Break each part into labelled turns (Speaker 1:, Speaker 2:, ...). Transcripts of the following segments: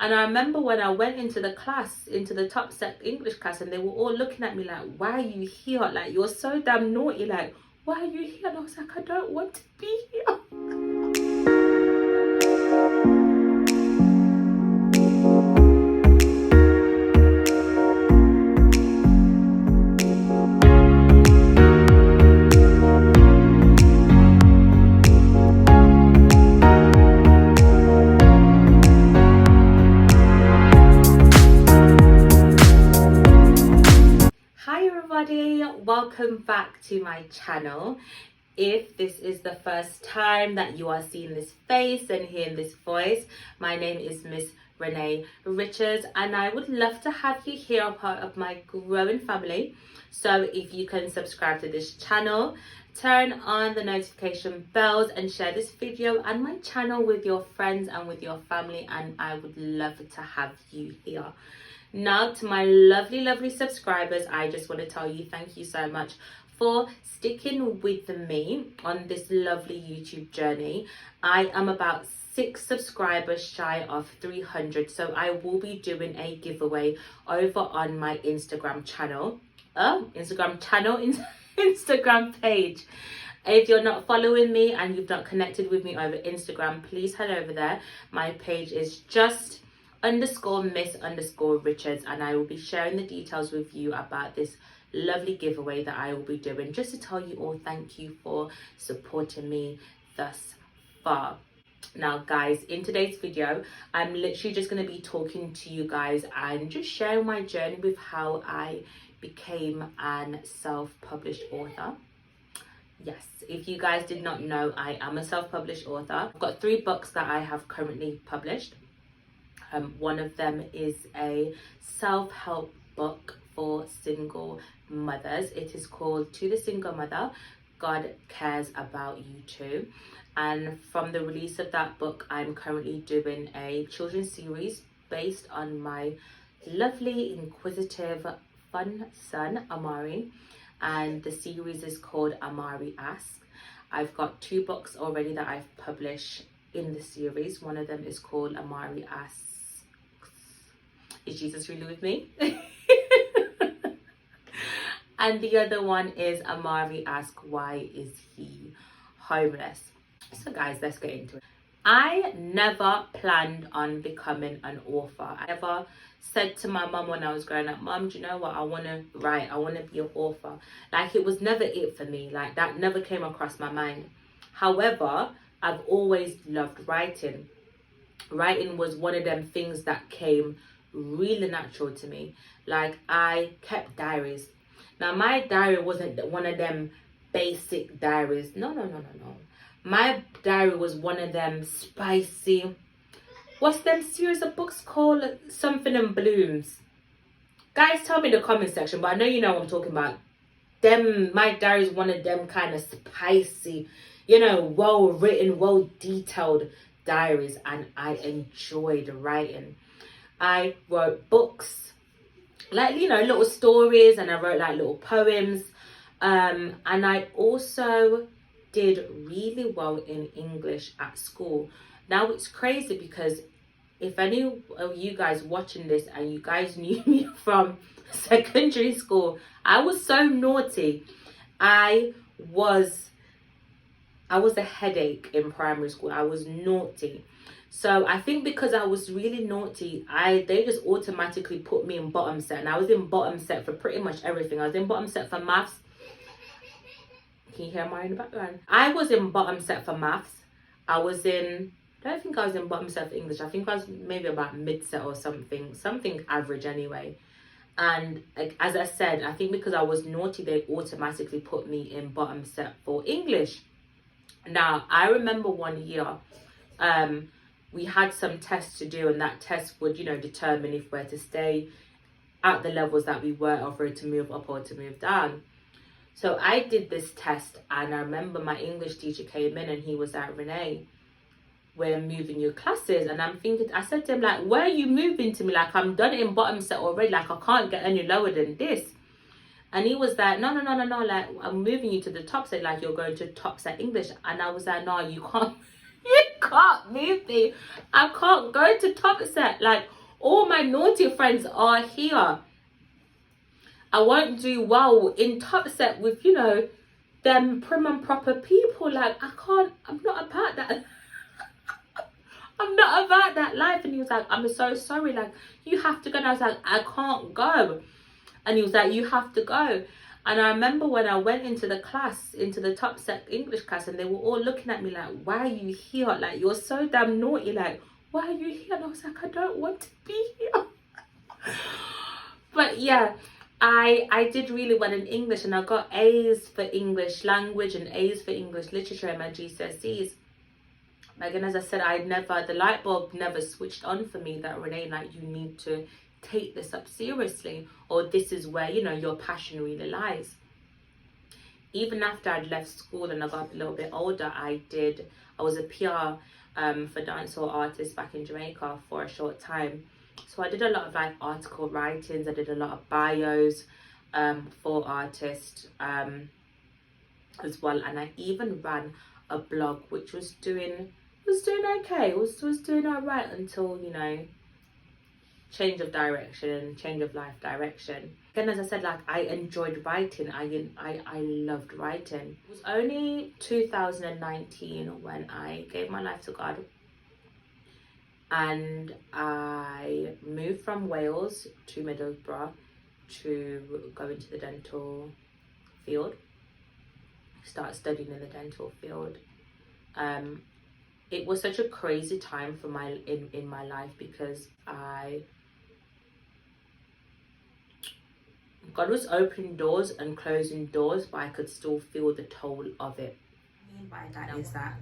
Speaker 1: And I remember when I went into the class, into the top set English class, and they were all looking at me like, why are you here? Like, you're so damn naughty. Like, why are you here? And I was like, I don't want to be here. Welcome back to my channel. If this is the first time that you are seeing this face and hearing this voice, my name is Miss Renee Richards, and I would love to have you here, a part of my growing family. So if you can subscribe to this channel, turn on the notification bells, and share this video and my channel with your friends and with your family, and I would love to have you here. Now, to my lovely subscribers, I just want to tell you thank you so much for sticking with me on this lovely YouTube journey. I am about 6 subscribers shy of 300, so I will be doing a giveaway over on my Instagram channel. Instagram page. If you're not following me and you've not connected with me over Instagram, please head over there. My page is just _Miss_Richards, and I will be sharing the details with you about this lovely giveaway that I will be doing, just to tell you all thank you for supporting me thus far. Now guys, in today's video, I'm literally just going to be talking to you guys and just sharing my journey with how I became an self-published author. Yes, if you guys did not know, I am a self-published author. I've got 3 books that I have currently published. One of them is a self-help book for single mothers. It is called To the Single Mother, God Cares About You Too. And from the release of that book, I'm currently doing a children's series based on my lovely, inquisitive, fun son, Amari. And the series is called Amari Asks. I've got 2 books already that I've published in the series. One of them is called Amari Asks, Is Jesus Really With Me? And the other one is Amari Asks, Why Is He Homeless? So guys, let's get into it. I never planned on becoming an author. I never said to my mum when I was growing up, Mum, do you know what? I want to write. I want to be an author. Like, it was never it for me. Like, that never came across my mind. However, I've always loved writing. Writing was one of them things that came really natural to me. Like, I kept diaries. Now, my diary wasn't one of them basic diaries. No. My diary was one of them spicy, what's them series of books called? Something in Blooms. Guys, tell me in the comment section, but I know you know what I'm talking about. My diary is one of them kind of spicy, you know, well written, well detailed diaries, and I enjoyed writing. I wrote books, like, you know, little stories, and I wrote like little poems, and I also did really well in English at school. Now it's crazy because if any of you guys watching this and you guys knew me from secondary school, I was so naughty. I was a headache in primary school. I was naughty. So I think because I was really naughty, they just automatically put me in bottom set. And I was in bottom set for pretty much everything. I was in bottom set for maths. Can you hear Amari in the background? I was in bottom set for maths. I don't think I was in bottom set for English. I think I was maybe about mid set or something average anyway. And like, as I said, I think because I was naughty, they automatically put me in bottom set for English. Now, I remember one year, we had some tests to do, and that test would, you know, determine if we're to stay at the levels that we were, or for it to move up or to move down. So I did this test, and I remember my English teacher came in and he was like, Renee, we're moving your classes. And I'm thinking, I said to him, like, where are you moving to me? Like, I'm done in bottom set already. Like, I can't get any lower than this. And he was like, no. Like, I'm moving you to the top set. Like, you're going to top set English. And I was like, no, you can't. can't move me. I can't go to Top Set. Like, all my naughty friends are here. I won't do well in Top Set with, you know, them prim and proper people. Like, I can't, I'm not about that. I'm not about that life. And he was like, I'm so sorry, like, you have to go. And I was like, I can't go. And he was like, you have to go. And I remember when I went into the class, into the Top Set English class, and they were all looking at me like, why are you here? Like, you're so damn naughty. Like, why are you here? And I was like, I don't want to be here. But yeah, I did really well in English, and I got A's for English language and A's for English literature in my GCSEs. Again, as I said, the light bulb never switched on for me that, Renee, like, you need to take this up seriously, or this is where, you know, your passion really lies. Even after I'd left school and I got a little bit older, I was a PR for dancehall artists back in Jamaica for a short time. So I did a lot of like article writings, I did a lot of bios for artists as well, and I even ran a blog which was doing okay, was doing all right until, you know, change of direction, change of life direction. Again, as I said, like, I enjoyed writing. I loved writing. It was only 2019 when I gave my life to God, and I moved from Wales to Middlesbrough to go into the dental field, start studying in the dental field. It was such a crazy time for in my life, because God was opening doors and closing doors, but I could still feel the toll of it. What I mean by that is that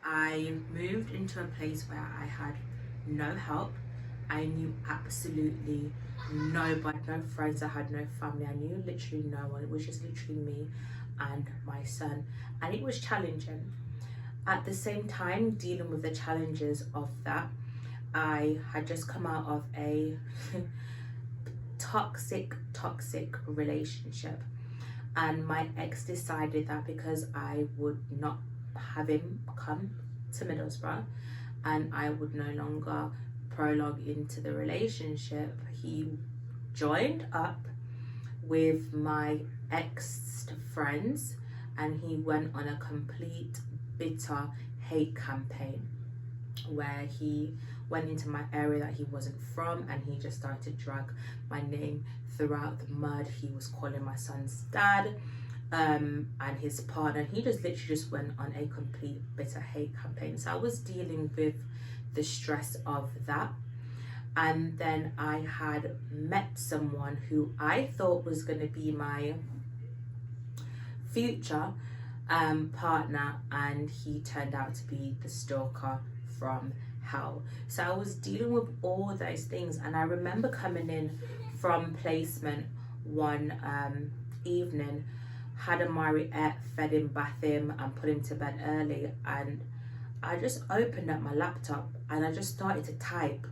Speaker 1: I moved into a place where I had no help. I knew absolutely nobody, no friends, I had no family, I knew literally no one. It was just literally me and my son, and it was challenging. At the same time, dealing with the challenges of that, I had just come out of a toxic relationship, and my ex decided that because I would not have him come to Middlesbrough and I would no longer prologue into the relationship, he joined up with my ex friends and he went on a complete bitter hate campaign where he went into my area that he wasn't from, and he just started to drag my name throughout the mud. He was calling my son's dad and his partner. He just literally just went on a complete bitter hate campaign. So I was dealing with the stress of that, and then I had met someone who I thought was going to be my future partner, and he turned out to be the stalker from hell. So I was dealing with all those things, and I remember coming in from placement one evening, had Amari fed him, bath him and put him to bed early, and I just opened up my laptop and I just started to type.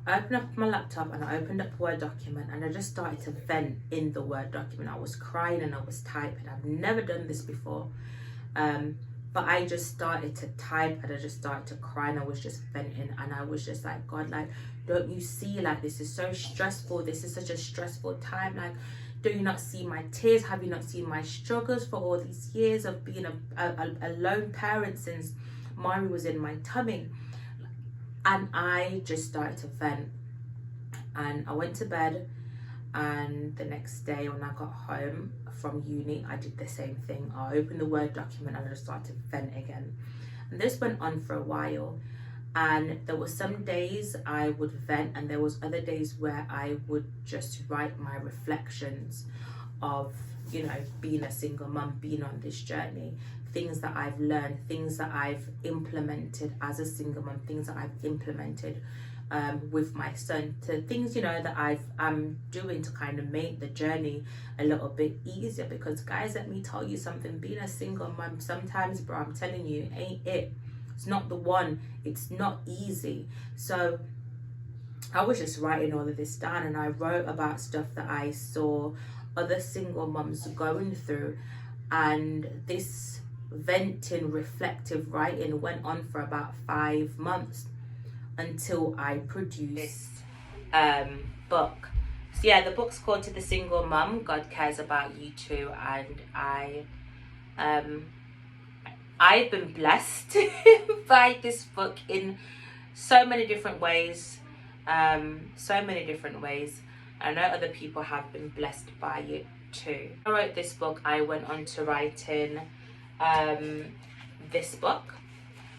Speaker 1: I opened up my laptop and I opened up a Word document and I just started to vent in the Word document. I was crying and I was typing. I've never done this before. But I just started to type and I just started to cry and I was just venting, and I was just like, God, like, don't you see, like, this is so stressful. This is such a stressful time. Like, do you not see my tears? Have you not seen my struggles for all these years of being a lone parent since Mari was in my tummy? And I just started to vent, and I went to bed, and the next day when I got home from uni, I did the same thing. I opened the Word document and I just started to vent again. And this went on for a while, and there were some days I would vent and there was other days where I would just write my reflections of, you know, being a single mum, being on this journey, things that I've learned, things that I've implemented as a single mum, things that I've implemented with my son, to things, you know, that I'm doing to kind of make the journey a little bit easier. Because guys, let me tell you something, being a single mum sometimes, bro, I'm telling you, ain't it. It's not the one. It's not easy. So I was just writing all of this down, and I wrote about stuff that I saw other single mums going through, and this venting, reflective writing went on for about 5 months until I produced this book. So yeah, the book's called To the Single Mom, God Cares About You Too, and I've been blessed by this book in so many different ways. I know other people have been blessed by it too. I wrote this book, I went on to writing this book,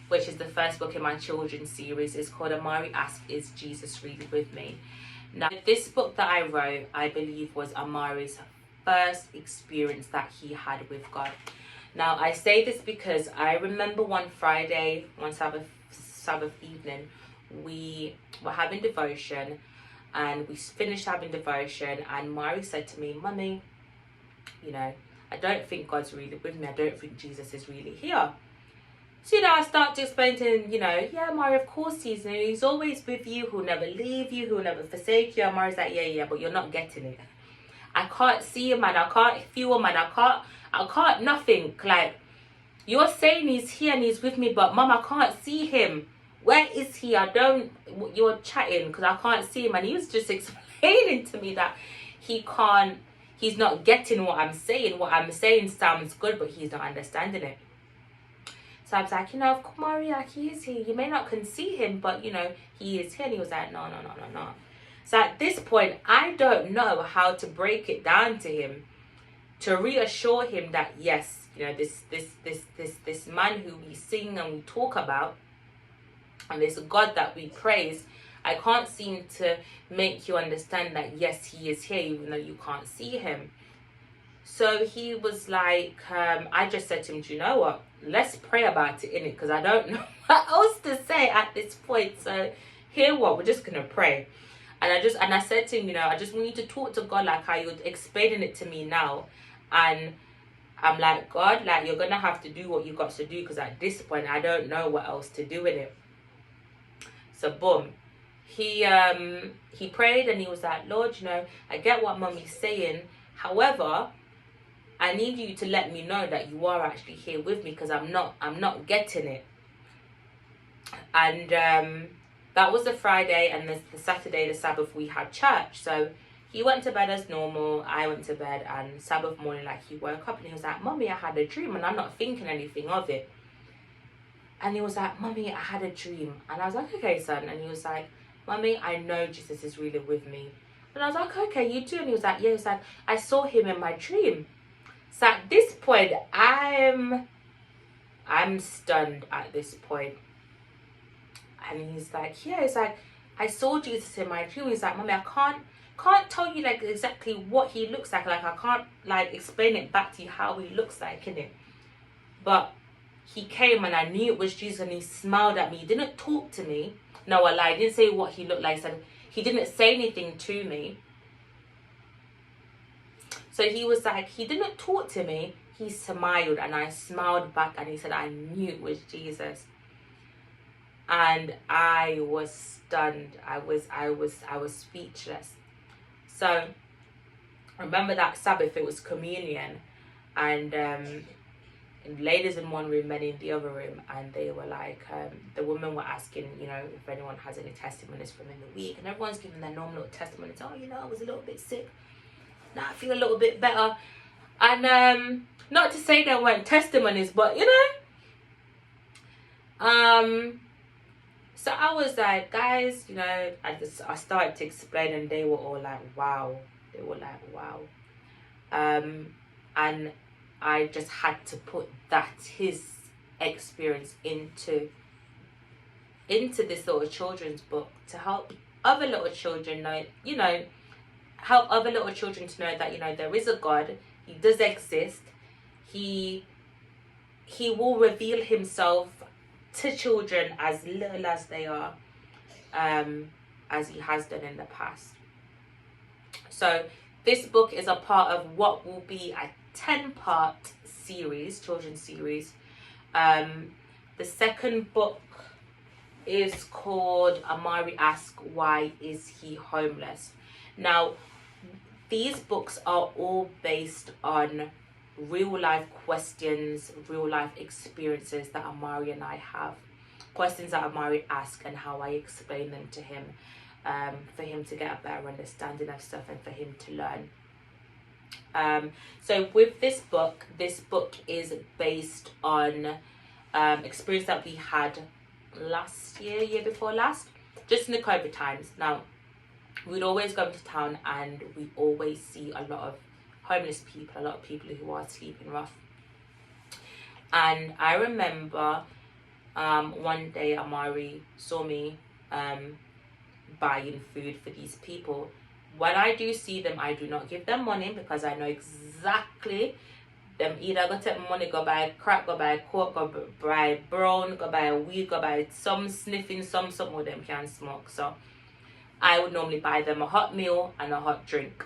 Speaker 1: which is the first book in my children's series. It's called Amari Ask, Is Jesus Really With Me? Now, this book that I wrote, I believe, was Amari's first experience that he had with God. Now, I say this because I remember one Friday, one Sabbath evening, we were having devotion, and we finished having devotion, and Mari said to me, "Mummy, you know, I don't think God's really with me. I don't think Jesus is really here." So, I start to explain to him, yeah, Mari, of course he's always with you. He'll never leave you. He'll never forsake you. And Mari's like, yeah, but you're not getting it. I can't see him, man. I can't feel him, man. I can't nothing. Like, you're saying he's here and he's with me, but Mum, I can't see him. Where is he? You're chatting because I can't see him. And he was just explaining to me that he's not getting what I'm saying. What I'm saying sounds good, but he's not understanding it. So I was like, of course, Maria, he is here. You may not can see him, but, he is here. And he was like, no. So at this point, I don't know how to break it down to him, to reassure him that, yes, this man who we sing and we talk about, and this God that we praise, I can't seem to make you understand that, yes, he is here, even though you can't see him. So he was like, I just said to him, do you know what? Let's pray about it, innit? Because I don't know what else to say at this point. So hear what? We're just going to pray. And I said to him, I just want you to talk to God like how you're explaining it to me now. And I'm like, God, like, you're going to have to do what you got to do, because at this point, I don't know what else to do with it. So boom. He prayed and he was like, Lord, I get what Mummy's saying. However, I need you to let me know that you are actually here with me, because I'm not getting it. And that was the Friday, and the Saturday, the Sabbath, we had church. So he went to bed as normal. I went to bed, and Sabbath morning, like, he woke up and he was like, Mummy, I had a dream, and I'm not thinking anything of it. And he was like, Mummy, I had a dream. And I was like, okay, son. And he was like, Mummy, I know Jesus is really with me. And I was like, okay, you do? And he was like, yeah. He was like, I saw him in my dream. So at this point, I'm stunned at this point. And he's like, yeah. He's like, I saw Jesus in my dream. He's like, Mummy, I can't tell you like exactly what he looks like. Like, I can't like explain it back to you how he looks like, innit? But he came and I knew it was Jesus, and he smiled at me. He didn't talk to me. No, I lied. He didn't say what he looked like. He didn't say anything to me. So he was like, he didn't talk to me. He smiled, and I smiled back, and he said, I knew it was Jesus. And I was stunned. I was speechless. So remember that Sabbath, it was communion, and ladies in one room, men in the other room, and they were like, the women were asking, if anyone has any testimonies from in the week, and everyone's giving their normal little testimonies. Oh, I was a little bit sick. Now I feel a little bit better. And not to say there weren't testimonies, but so I was like, guys, I started to explain, and they were all like, wow. They were like, wow. And I just had to put his experience into this little children's book to help other little children know, help other little children to know that, there is a God. He does exist. He will reveal himself to children as little as they are, as he has done in the past. So this book is a part of what will be a 10-part series, children's series. The second book is called Amari Ask, Why Is He Homeless? Now, these books are all based on real life questions, real life experiences that Amari and I have. Questions that Amari asks and how I explain them to him, for him to get a better understanding of stuff and for him to learn. So with this book is based on experience that we had last year before last, just in the COVID times. Now, we'd always go into town and we always see a lot of homeless people, a lot of people who are sleeping rough. And I remember one day Amari saw me buying food for these people. When I do see them, I do not give them money, because I know exactly them either go take money, go buy crack, go buy coke, go buy brown, go buy weed, go buy some sniffing, some of them can smoke. So I would normally buy them a hot meal and a hot drink.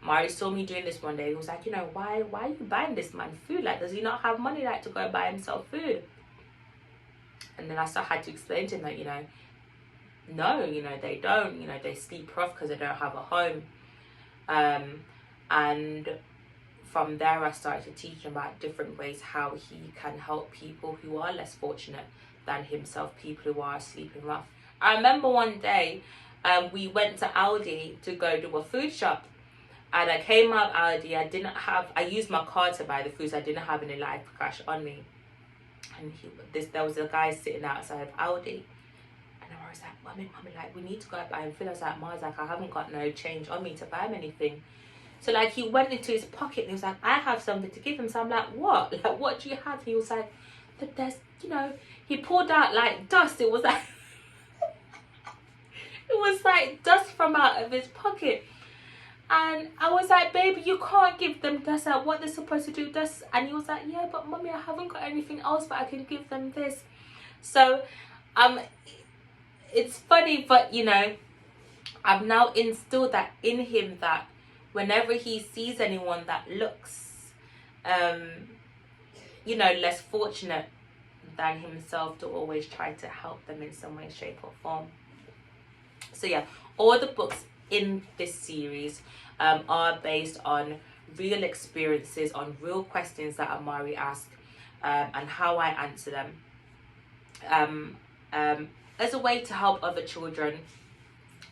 Speaker 1: Mari saw me doing this one day. He was like, why are you buying this man food? Like, does he not have money to go buy himself food? And then I had to explain to him that, no, they don't. They sleep rough because they don't have a home. And from there, I started to teach him about different ways how he can help people who are less fortunate than himself, people who are sleeping rough. I remember one day, we went to Aldi to go do a food shop. And I came out Aldi, I used my card to buy the foods, I didn't have any life cash on me. And there was a guy sitting outside of Aldi. And I was like, Mommy, like, we need to go buy him food. I was like, Mars, like, I haven't got no change on me to buy him anything. So, like, he went into his pocket and he was like, I have something to give him. So I'm like, what? Like, what do you have? He was like, but there's, he pulled out, like, dust. It was like, it was like dust from out of his pocket. And I was like, baby, you can't give them dust. Like, what they're supposed to do, dust. And he was like, yeah, but Mommy, I haven't got anything else, but I can give them this. So, it's funny, but, I've now instilled that in him, that whenever he sees anyone that looks, less fortunate than himself, to always try to help them in some way, shape or form. So yeah, all the books in this series are based on real experiences, on real questions that Amari asked, and how I answer them, as a way to help other children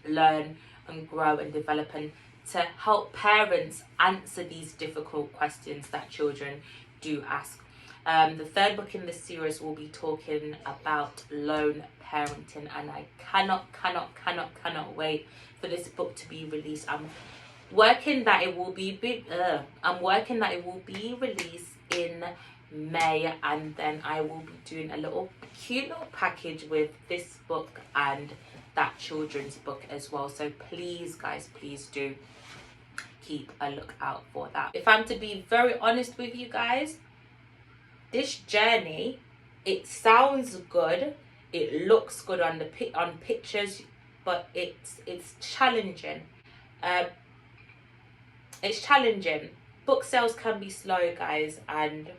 Speaker 1: learn and grow and develop, and to help parents answer these difficult questions that children do ask. The third book in this series will be talking about lone parenting, and I cannot wait for this book to be released. I'm working that it will be released in May, and then I will be doing a cute little package with this book and that children's book as well. So please, guys, please do keep a lookout for that. If I'm to be very honest with you guys, this journey, it sounds good, it looks good on pictures, but it's challenging. It's challenging. Book sales can be slow, guys, and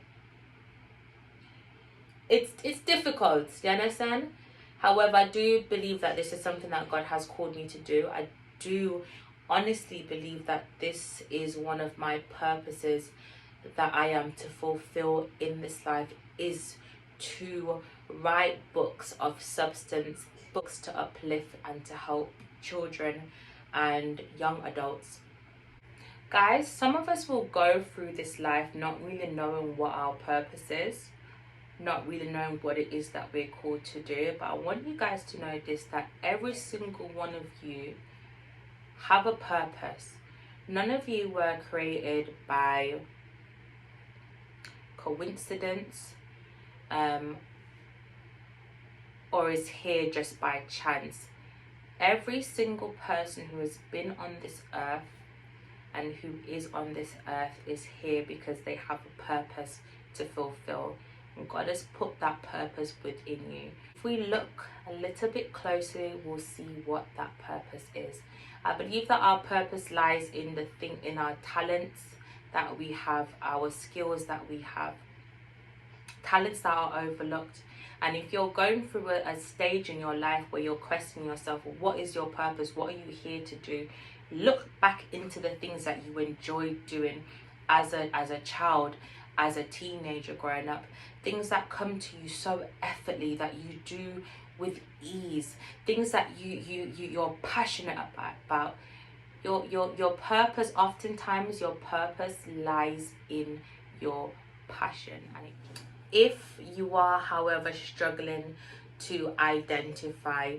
Speaker 1: it's difficult, you understand? However, I do believe that this is something that God has called me to do. I do honestly believe that this is one of my purposes that I am to fulfill in this life, is to write books of substance, books to uplift and to help children and young adults. Guys, some of us will go through this life not really knowing what our purpose is, not really knowing what it is that we're called to do. But I want you guys to know this, that every single one of you have a purpose. None of you were created by coincidence, or is here just by chance. Every single person who has been on this earth and who is on this earth is here because they have a purpose to fulfill. And God has put that purpose within you. If we look a little bit closely, we'll see what that purpose is. I believe that our purpose lies in in our talents that we have, our skills that we have, talents that are overlooked. And if you're going through a stage in your life where you're questioning yourself, what is your purpose? What are you here to do? Look back into the things that you enjoy doing as a child, as a teenager growing up, things that come to you so effortlessly, that you do with ease, things that you're passionate about. Your purpose, oftentimes your purpose lies in your passion. And if you are, however, struggling to identify,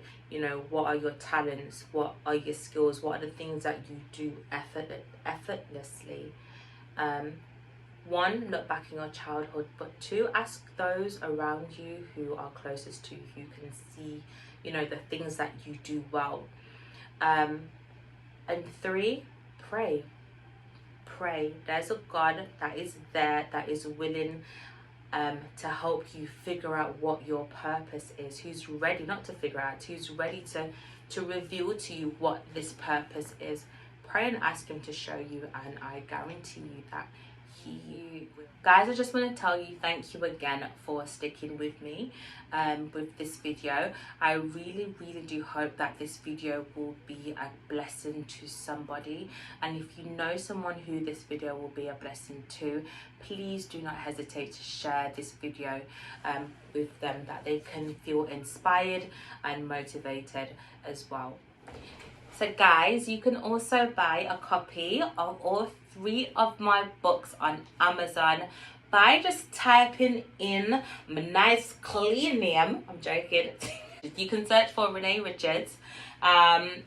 Speaker 1: what are your talents, what are your skills, what are the things that you do effortlessly, one, look back in your childhood, but two, ask those around you who are closest to you, who can see, the things that you do well. And three, pray. There's a God that is there, that is willing to help you figure out what your purpose is, who's ready, not to figure out, who's ready to reveal to you what this purpose is. Pray and ask him to show you, and I guarantee you that he will. Guys, I just want to tell you thank you again for sticking with me with this video. I really do hope that this video will be a blessing to somebody, and if you know someone who this video will be a blessing to, please do not hesitate to share this video with them, that they can feel inspired and motivated as well. So guys, you can also buy a copy of all 3 of my books on Amazon by just typing in my nice clean name. I'm joking. You can search for Renee Richards. My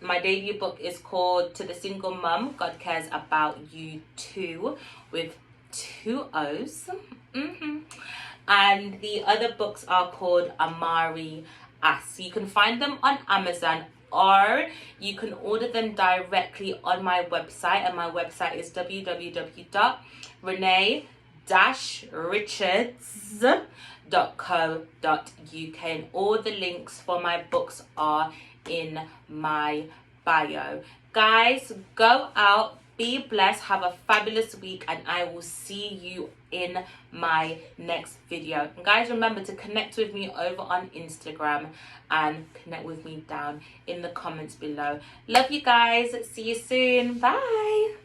Speaker 1: debut book is called To the Single Mom, God Cares About You Too, with 2 O's. And the other books are called Amari. So you can find them on Amazon, or you can order them directly on my website, and my website is www.reneebrichards.co.uk, and all the links for my books are in my bio. Guys, go out, be blessed, have a fabulous week, and I will see you in my next video. And guys, remember to connect with me over on Instagram and connect with me down in the comments below. Love you guys. See you soon. Bye.